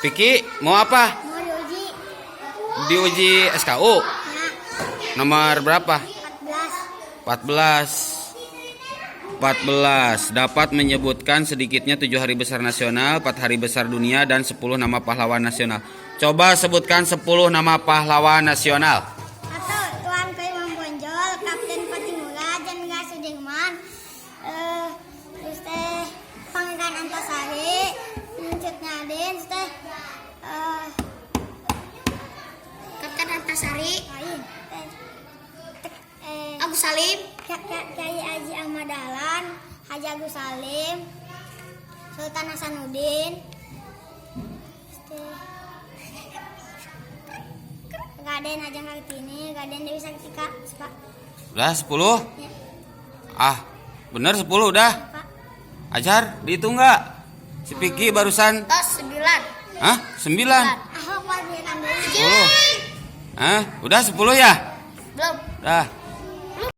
Piki, mau apa? Mau diuji. Diuji SKU. Ya, Nomor berapa? 14. 14 dapat menyebutkan sedikitnya 7 hari besar nasional, 4 hari besar dunia, dan 10 nama pahlawan nasional. Coba sebutkan 10 nama pahlawan nasional. 1. Tuan Imam Bonjol, Kapten Patimura, Jenderal Sudirman, terus teh Pangeran Antasari, Cut Nyadin, teh Kapten Antasari, Agus Salim, Kiai Haji Ahmad Dahlan, Haji Agus Salim, Sultan Hasanuddin, Raden Ajeng Kartini, Raden Dewi Sartika, Pak. Udah 10? Ya, Ah, bener 10 udah. Pak. Ajar, dihitung nggak? Si Piki barusan. 9. Hah? 9? Ahok Pak, 10. Hah? Udah 10 ya? Belum. Dah.